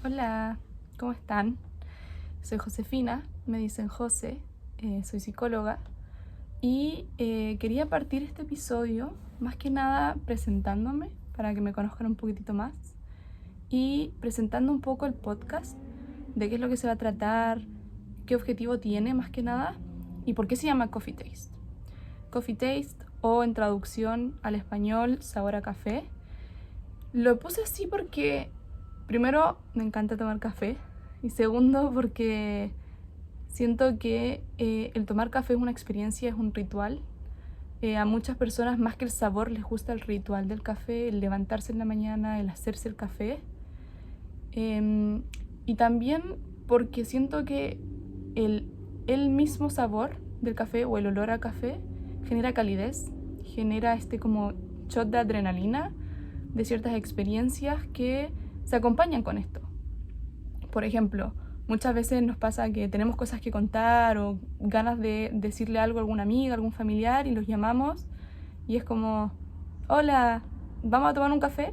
Hola, ¿cómo están? Soy Josefina, me dicen José, soy psicóloga y quería partir este episodio más que nada presentándome para que me conozcan un poquitito más y presentando un poco el podcast, de qué es lo que se va a tratar, qué objetivo tiene más que nada y por qué se llama Coffee Taste. Coffee Taste, o en traducción al español, sabor a café. Lo puse así porque primero me encanta tomar café y segundo porque siento que el tomar café es una experiencia, es un ritual. A muchas personas más que el sabor les gusta el ritual del café, el levantarse en la mañana, el hacerse el café. Y también porque siento que el, el mismo sabor del café o el olor a café genera calidez, genera este como shot de adrenalina de ciertas experiencias que se acompañan con esto. Por ejemplo, muchas veces nos pasa que tenemos cosas que contar o ganas de decirle algo a alguna amiga, a algún familiar y los llamamos y es como, hola, ¿vamos a tomar un café?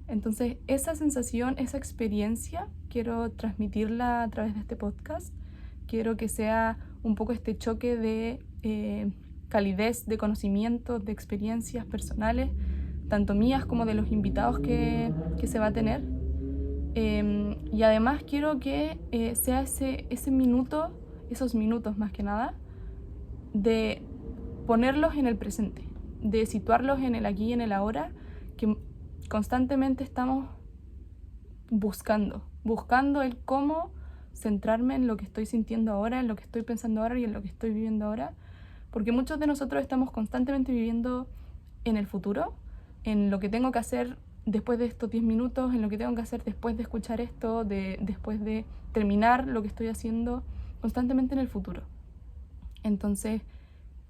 Entonces, esa sensación, esa experiencia, quiero transmitirla a través de este podcast. Quiero que sea un poco este choque de calidez, de conocimientos, de experiencias personales, tanto mías como de los invitados que se va a tener. Y además quiero que sea ese minuto, esos minutos más que nada, de ponerlos en el presente, de situarlos en el aquí y en el ahora, que constantemente estamos buscando el cómo centrarme en lo que estoy sintiendo ahora, en lo que estoy pensando ahora y en lo que estoy viviendo ahora, porque muchos de nosotros estamos constantemente viviendo en el futuro, en lo que tengo que hacer después de estos 10 minutos, en lo que tengo que hacer después de escuchar esto, después de terminar lo que estoy haciendo, constantemente en el futuro. Entonces,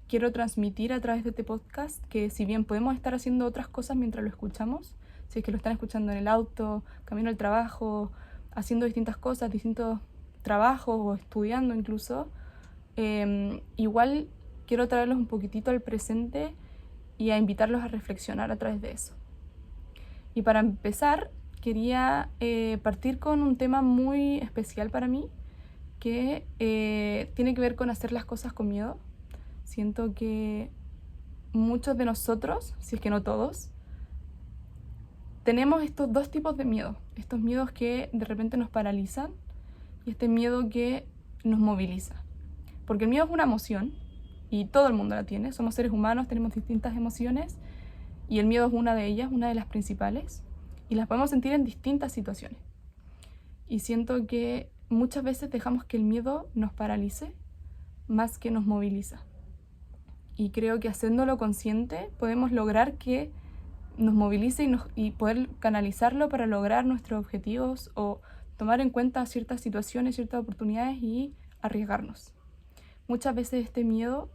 quiero transmitir a través de este podcast que si bien podemos estar haciendo otras cosas mientras lo escuchamos, si es que lo están escuchando en el auto, camino al trabajo, haciendo distintas cosas, distintos trabajos o estudiando incluso, igual quiero traerlos un poquitito al presente y a invitarlos a reflexionar a través de eso. Y para empezar, quería partir con un tema muy especial para mí, que tiene que ver con hacer las cosas con miedo. Siento que muchos de nosotros, si es que no todos, tenemos estos dos tipos de miedo. Estos miedos que de repente nos paralizan y este miedo que nos moviliza. Porque el miedo es una emoción y todo el mundo la tiene. Somos seres humanos, tenemos distintas emociones y el miedo es una de ellas, una de las principales. Y las podemos sentir en distintas situaciones. Y siento que muchas veces dejamos que el miedo nos paralice más que nos moviliza. Y creo que haciéndolo consciente podemos lograr que nos movilice y poder canalizarlo para lograr nuestros objetivos o tomar en cuenta ciertas situaciones, ciertas oportunidades y arriesgarnos. Muchas veces este miedo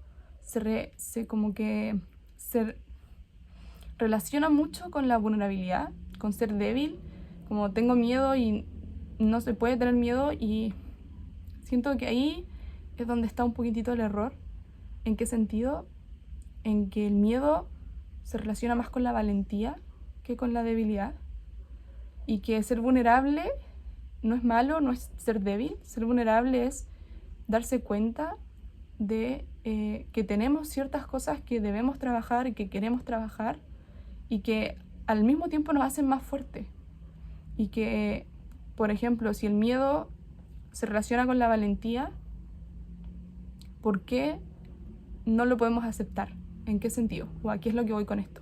como que se relaciona mucho con la vulnerabilidad, con ser débil, como tengo miedo y no se puede tener miedo, y siento que ahí es donde está un poquitito el error. ¿En qué sentido? En que el miedo se relaciona más con la valentía que con la debilidad, y que ser vulnerable no es malo, no es ser débil. Ser vulnerable es darse cuenta de que tenemos ciertas cosas que debemos trabajar y que queremos trabajar y que al mismo tiempo nos hacen más fuertes. Y que, por ejemplo, si el miedo se relaciona con la valentía, ¿por qué no lo podemos aceptar? ¿En qué sentido? ¿O a qué es lo que voy con esto?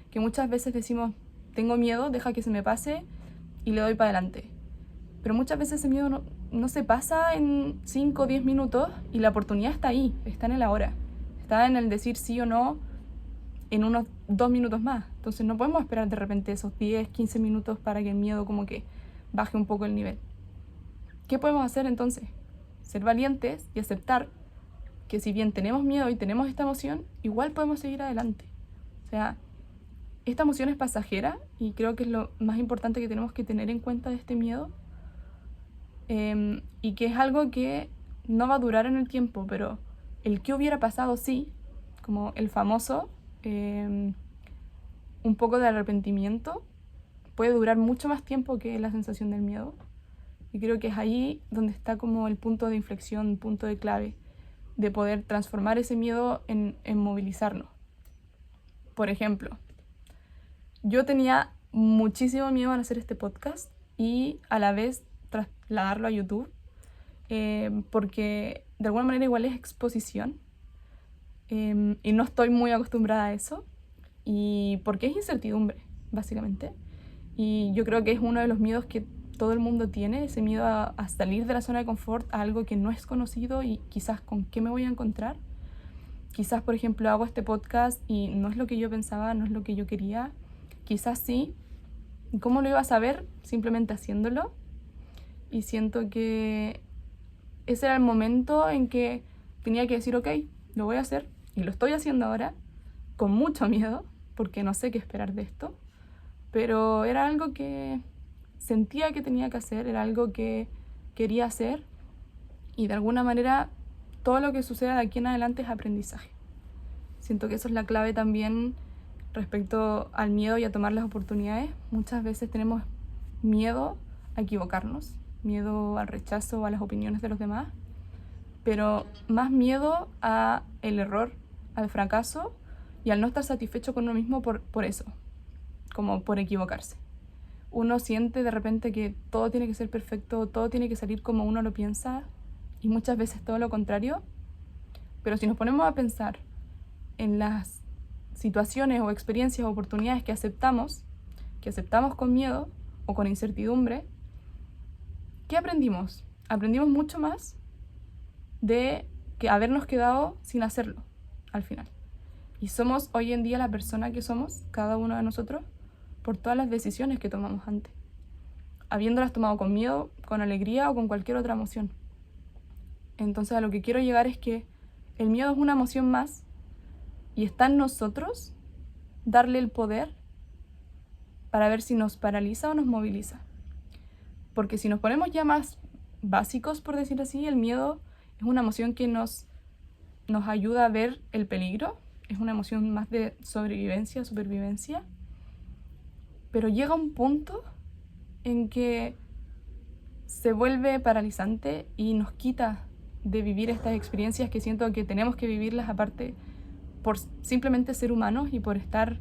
Que muchas veces decimos, tengo miedo, deja que se me pase y le doy para adelante. Pero muchas veces ese miedo no se pasa en 5 o 10 minutos y la oportunidad está ahí, está en el ahora. Está en el decir sí o no en unos 2 minutos más. Entonces no podemos esperar de repente esos 10, 15 minutos para que el miedo como que baje un poco el nivel. ¿Qué podemos hacer entonces? Ser valientes y aceptar que si bien tenemos miedo y tenemos esta emoción, igual podemos seguir adelante. O sea, esta emoción es pasajera y creo que es lo más importante que tenemos que tener en cuenta de este miedo, y que es algo que no va a durar en el tiempo, pero el que hubiera pasado sí, como el famoso un poco de arrepentimiento, puede durar mucho más tiempo que la sensación del miedo. Y creo que es ahí donde está como el punto de inflexión, un punto de clave, de poder transformar ese miedo en movilizarnos. Por ejemplo, yo tenía muchísimo miedo al hacer este podcast y a la vez trasladarlo a YouTube, porque de alguna manera igual es exposición, y no estoy muy acostumbrada a eso, y porque es incertidumbre, básicamente. Y yo creo que es uno de los miedos que todo el mundo tiene, ese miedo a salir de la zona de confort, a algo que no es conocido y quizás con qué me voy a encontrar. Quizás, por ejemplo, hago este podcast y no es lo que yo pensaba, no es lo que yo quería. Quizás sí. ¿Cómo lo iba a saber? Simplemente haciéndolo. Y siento que ese era el momento en que tenía que decir, ok, lo voy a hacer. Y lo estoy haciendo ahora, con mucho miedo, porque no sé qué esperar de esto. Pero era algo que sentía que tenía que hacer, era algo que quería hacer. Y de alguna manera, todo lo que suceda de aquí en adelante es aprendizaje. Siento que eso es la clave también respecto al miedo y a tomar las oportunidades. Muchas veces tenemos miedo a equivocarnos, miedo al rechazo o a las opiniones de los demás, pero más miedo a el error, al fracaso y al no estar satisfecho con uno mismo por eso, como por equivocarse. Uno siente de repente que todo tiene que ser perfecto, todo tiene que salir como uno lo piensa y muchas veces todo lo contrario. Pero si nos ponemos a pensar en las situaciones o experiencias o oportunidades que aceptamos con miedo o con incertidumbre, ¿qué aprendimos? Aprendimos mucho más de que habernos quedado sin hacerlo al final. Y somos hoy en día la persona que somos, cada uno de nosotros, por todas las decisiones que tomamos antes, habiéndolas tomado con miedo, con alegría o con cualquier otra emoción. Entonces a lo que quiero llegar es que el miedo es una emoción más y está en nosotros darle el poder para ver si nos paraliza o nos moviliza. Porque si nos ponemos ya más básicos, por decir así, el miedo es una emoción que nos ayuda a ver el peligro, es una emoción más de sobrevivencia, supervivencia, pero llega un punto en que se vuelve paralizante y nos quita de vivir estas experiencias que siento que tenemos que vivirlas aparte por simplemente ser humanos y por estar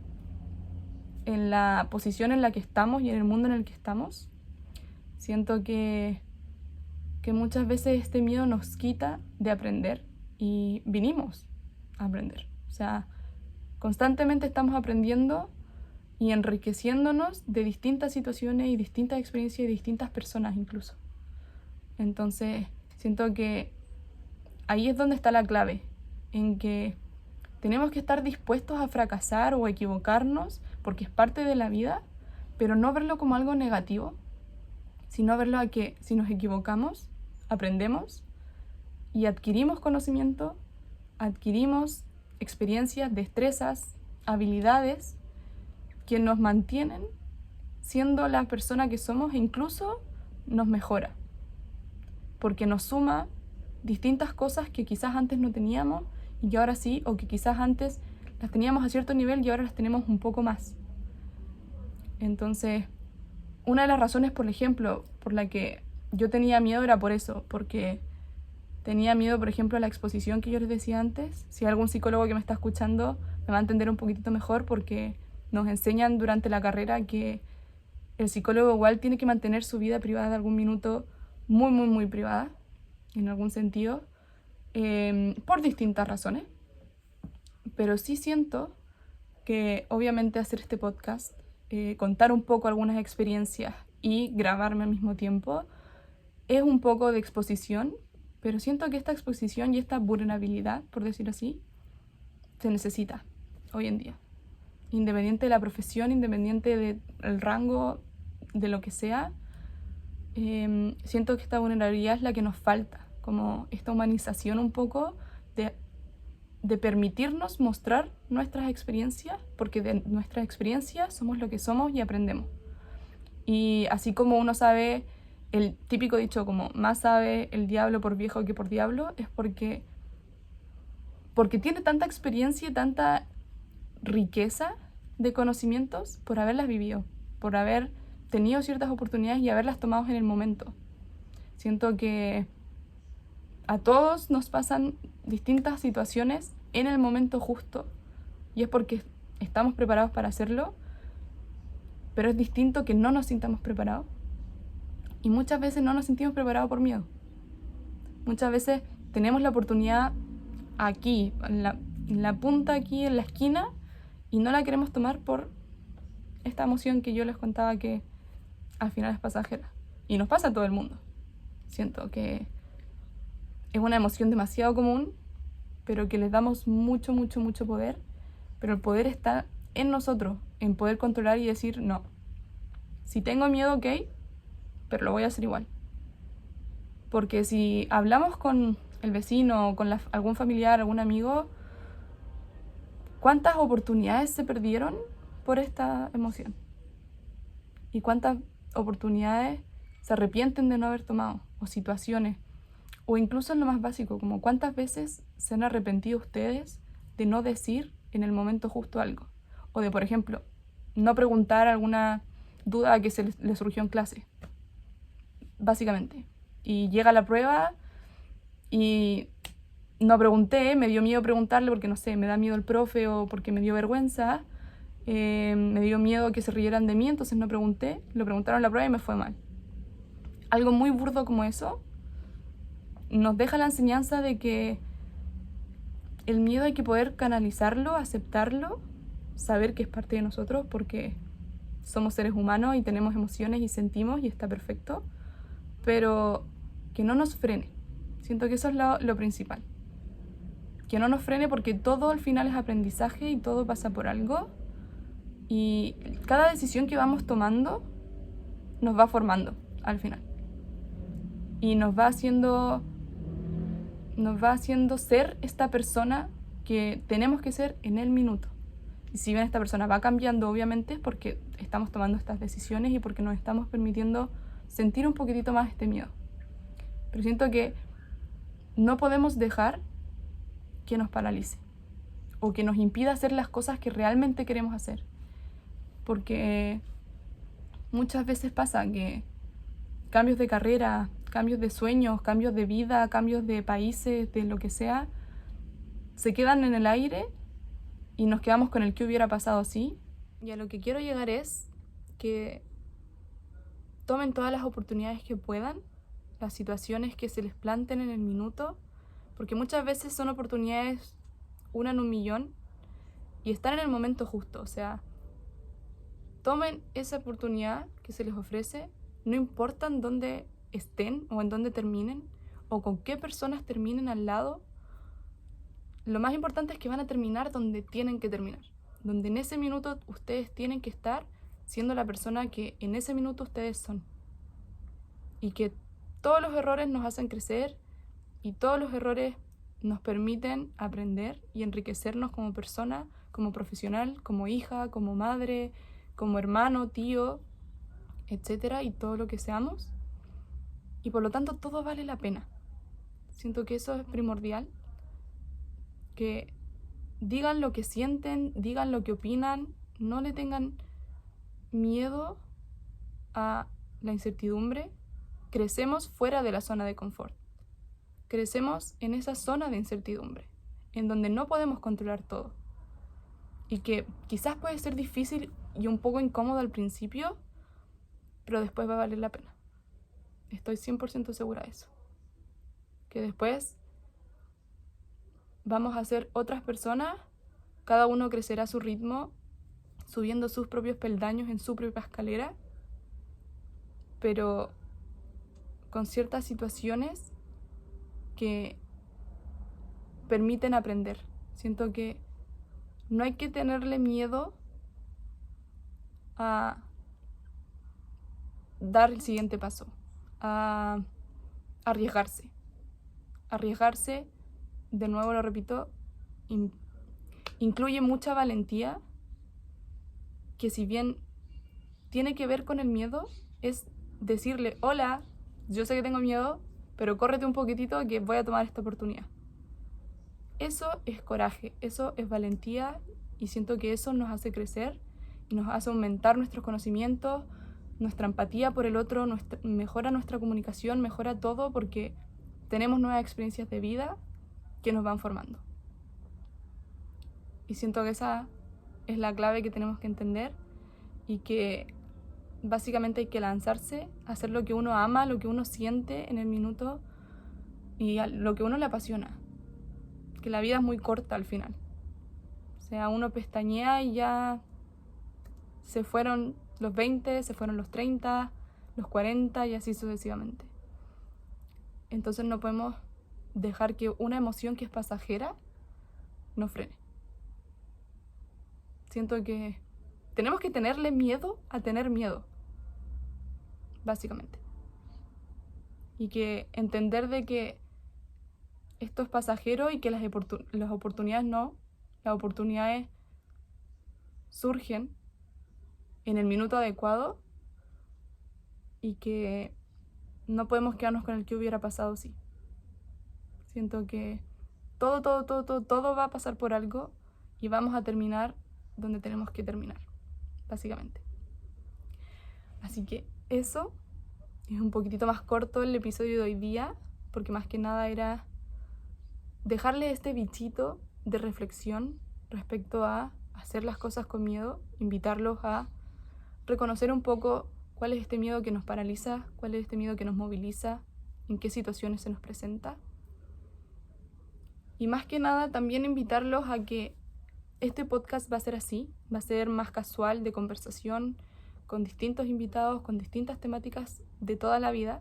en la posición en la que estamos y en el mundo en el que estamos. Siento que muchas veces este miedo nos quita de aprender y vinimos a aprender. O sea, constantemente estamos aprendiendo y enriqueciéndonos de distintas situaciones y distintas experiencias y distintas personas incluso. Entonces, siento que ahí es donde está la clave, en que tenemos que estar dispuestos a fracasar o a equivocarnos porque es parte de la vida, pero no verlo como algo negativo, sino verlo a que si nos equivocamos, aprendemos y adquirimos conocimiento, adquirimos experiencias, destrezas, habilidades que nos mantienen siendo la persona que somos e incluso nos mejora, porque nos suma distintas cosas que quizás antes no teníamos y que ahora sí, o que quizás antes las teníamos a cierto nivel y ahora las tenemos un poco más. Entonces, una de las razones, por ejemplo, por la que yo tenía miedo era por eso, porque tenía miedo, por ejemplo, a la exposición que yo les decía antes. Si hay algún psicólogo que me está escuchando, me va a entender un poquitito mejor porque nos enseñan durante la carrera que el psicólogo igual tiene que mantener su vida privada de algún minuto muy, muy, muy privada, en algún sentido, por distintas razones. Pero sí siento que obviamente hacer este podcast, contar un poco algunas experiencias y grabarme al mismo tiempo, es un poco de exposición, pero siento que esta exposición y esta vulnerabilidad, por decirlo así, se necesita hoy en día. Independiente de la profesión, independiente del rango, de lo que sea, siento que esta vulnerabilidad es la que nos falta, como esta humanización un poco de permitirnos mostrar nuestras experiencias, porque de nuestras experiencias somos lo que somos y aprendemos. Y así como uno sabe, el típico dicho como más sabe el diablo por viejo que por diablo, es porque tiene tanta experiencia y tanta riqueza de conocimientos por haberlas vivido, por haber tenido ciertas oportunidades y haberlas tomado en el momento. Siento que a todos nos pasan distintas situaciones en el momento justo y es porque estamos preparados para hacerlo, pero es distinto que no nos sintamos preparados y muchas veces no nos sentimos preparados por miedo. Muchas veces tenemos la oportunidad aquí, en la punta, aquí en la esquina, y no la queremos tomar por esta emoción que yo les contaba que al final es pasajera. Y nos pasa a todo el mundo. Siento que es una emoción demasiado común, pero que les damos mucho, mucho, mucho poder. Pero el poder está en nosotros, en poder controlar y decir, no, si tengo miedo, ok, pero lo voy a hacer igual. Porque si hablamos con el vecino, con algún familiar, algún amigo, ¿cuántas oportunidades se perdieron por esta emoción? ¿Y cuántas oportunidades se arrepienten de no haber tomado? O situaciones, o incluso en lo más básico, como cuántas veces se han arrepentido ustedes de no decir en el momento justo algo. O de, por ejemplo, no preguntar alguna duda que se les surgió en clase, básicamente. Y llega la prueba y no pregunté, me dio miedo preguntarle porque, no sé, me da miedo el profe o porque me dio vergüenza, me dio miedo que se rieran de mí, entonces no pregunté, lo preguntaron en la prueba y me fue mal. Algo muy burdo como eso nos deja la enseñanza de que el miedo hay que poder canalizarlo, aceptarlo, saber que es parte de nosotros porque somos seres humanos y tenemos emociones y sentimos y está perfecto, pero que no nos frene. Siento que eso es lo principal. Que no nos frene porque todo al final es aprendizaje y todo pasa por algo y cada decisión que vamos tomando nos va formando al final y nos va haciendo ser esta persona que tenemos que ser en el minuto. Y si bien esta persona va cambiando, obviamente, es porque estamos tomando estas decisiones y porque nos estamos permitiendo sentir un poquitito más este miedo. Pero siento que no podemos dejar que nos paralice o que nos impida hacer las cosas que realmente queremos hacer. Porque muchas veces pasa que cambios de carrera, cambios de sueños, cambios de vida, cambios de países, de lo que sea, se quedan en el aire y nos quedamos con el qué hubiera pasado si. Y a lo que quiero llegar es que tomen todas las oportunidades que puedan, las situaciones que se les planten en el minuto, porque muchas veces son oportunidades una en un millón y están en el momento justo. O sea, tomen esa oportunidad que se les ofrece, no importa en dónde estén o en dónde terminen o con qué personas terminen al lado. Lo más importante es que van a terminar donde tienen que terminar, donde en ese minuto ustedes tienen que estar siendo la persona que en ese minuto ustedes son. Y que todos los errores nos hacen crecer y todos los errores nos permiten aprender y enriquecernos como persona, como profesional, como hija, como madre, como hermano, tío, etcétera, y todo lo que seamos. Y por lo tanto todo vale la pena. Siento que eso es primordial. Que digan lo que sienten, digan lo que opinan, no le tengan miedo a la incertidumbre. Crecemos fuera de la zona de confort. Crecemos en esa zona de incertidumbre, en donde no podemos controlar todo. Y que quizás puede ser difícil y un poco incómodo al principio, pero después va a valer la pena. Estoy 100% segura de eso. Que después vamos a ser otras personas, cada uno crecerá a su ritmo, subiendo sus propios peldaños en su propia escalera, pero con ciertas situaciones que permiten aprender. Siento que no hay que tenerle miedo a dar el siguiente paso, a arriesgarse. Arriesgarse, de nuevo lo repito, incluye mucha valentía, que si bien tiene que ver con el miedo, es decirle, hola, yo sé que tengo miedo, pero córrete un poquitito que voy a tomar esta oportunidad. Eso es coraje, eso es valentía y siento que eso nos hace crecer y nos hace aumentar nuestros conocimientos, nuestra empatía por el otro, mejora nuestra comunicación, mejora todo porque tenemos nuevas experiencias de vida que nos van formando. Y siento que esa es la clave que tenemos que entender y que básicamente hay que lanzarse a hacer lo que uno ama, lo que uno siente en el minuto y lo que uno le apasiona. Que la vida es muy corta al final. O sea, uno pestañea y ya se fueron los 20, se fueron los 30, los 40 y así sucesivamente. Entonces no podemos dejar que una emoción que es pasajera nos frene. Siento que tenemos que tenerle miedo a tener miedo, básicamente. Y que entender de que esto es pasajero y que las oportunidades no, las oportunidades surgen en el minuto adecuado y que no podemos quedarnos con el que hubiera pasado sí. Siento que todo va a pasar por algo y vamos a terminar donde tenemos que terminar, básicamente. Así que eso es un poquitito más corto el episodio de hoy día, porque más que nada era dejarle este bichito de reflexión respecto a hacer las cosas con miedo, invitarlos a reconocer un poco cuál es este miedo que nos paraliza, cuál es este miedo que nos moviliza, en qué situaciones se nos presenta. Y más que nada también invitarlos a que este podcast va a ser así, va a ser más casual, de conversación, con distintos invitados, con distintas temáticas de toda la vida.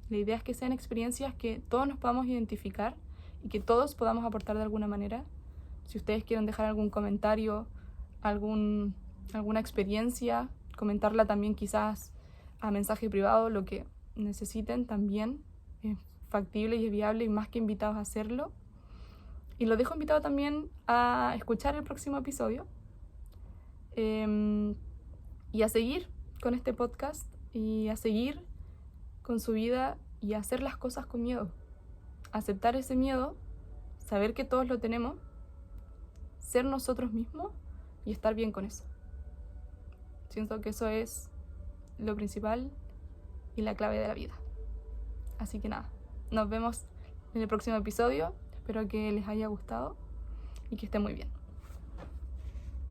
La idea es que sean experiencias que todos nos podamos identificar y que todos podamos aportar de alguna manera. Si ustedes quieren dejar algún comentario, alguna experiencia, comentarla también quizás a mensaje privado, lo que necesiten también. Es factible y es viable y más que invitados a hacerlo. Y los dejo invitado también a escuchar el próximo episodio y a seguir con este podcast y a seguir con su vida y a hacer las cosas con miedo. Aceptar ese miedo, saber que todos lo tenemos, ser nosotros mismos y estar bien con eso. Siento que eso es lo principal y la clave de la vida. Así que nada, nos vemos en el próximo episodio. Espero que les haya gustado y que estén muy bien.